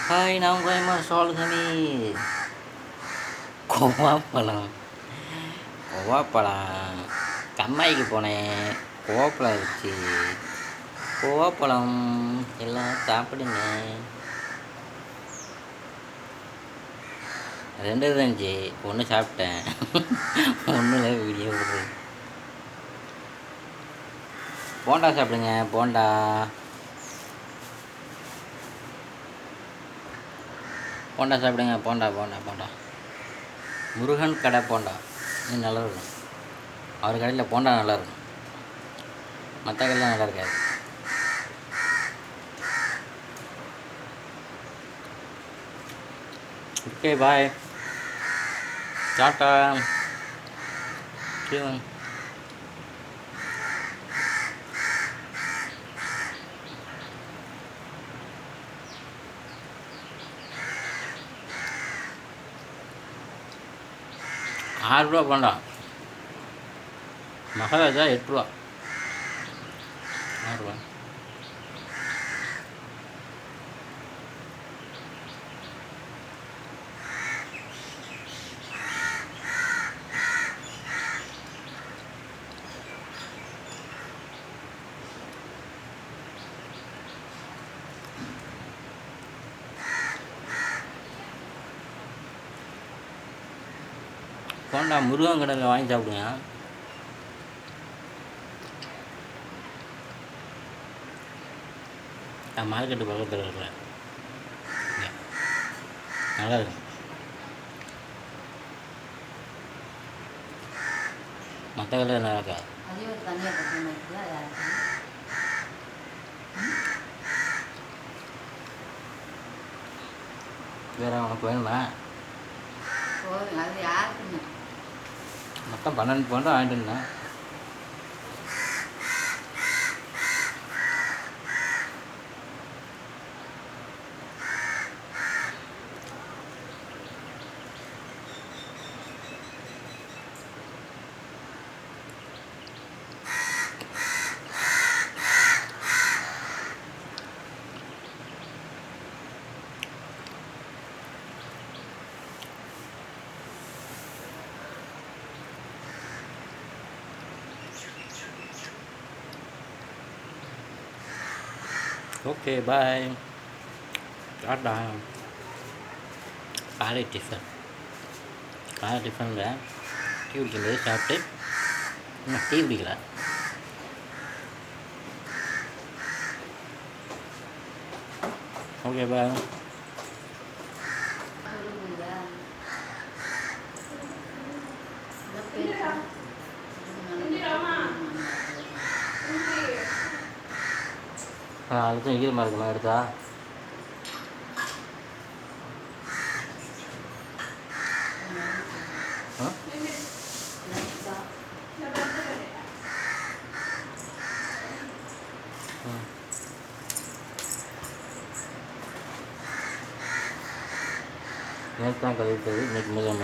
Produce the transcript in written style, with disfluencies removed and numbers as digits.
Hi நான் கோயமா சொல்லுங்கமே கோவாப்பழம் கோவாப்பழம் கம்மாய்க்கு போனேன். கோவாப்பழம் இருந்துச்சு. கோவாப்பழம் எல்லாம் சாப்பிடுங்க. 2 இருந்துச்சு, 1 சாப்பிட்டேன். 1ல வீடியோ விடுறேன். போண்டா சாப்பிடுங்க. போண்டா போண்டா சாப்பிடுங்க. போண்டா போண்டா போண்டா முருகன் கடை போண்டா இது நல்லாயிருக்கும். அவர் கடையில் போண்டா நல்லாயிருக்கும், மற்ற கடையில் நல்லா இருக்காது. Okay bye, tata. ₹6 bonda, Maharaja ₹8. ₹6. Bonda Murugan கடையில் வாங்கி சாப்பிடுங்க. நான் மார்க்கெட்டு பக்கத்தில் இருக்கிறேன், நல்லா இருக்கும். மற்ற கடையில் நல்லா இருக்கா? வேற உனக்கு வேணுமா? மொத்தம் 12 போண்டா வாங்கிட்டு இருந்தேன். Okay bye, tata. காலை டிஃபனில் டீ குடிக்கும்போது சாப்பிட்டு இன்னும் டீ குடிக்கல. Okay bye. அதுக்கும் ஈரமாக இருக்குமா எடுத்தா? நேற்று தான் கழுவிட்டது, இன்றைக்கி முதல்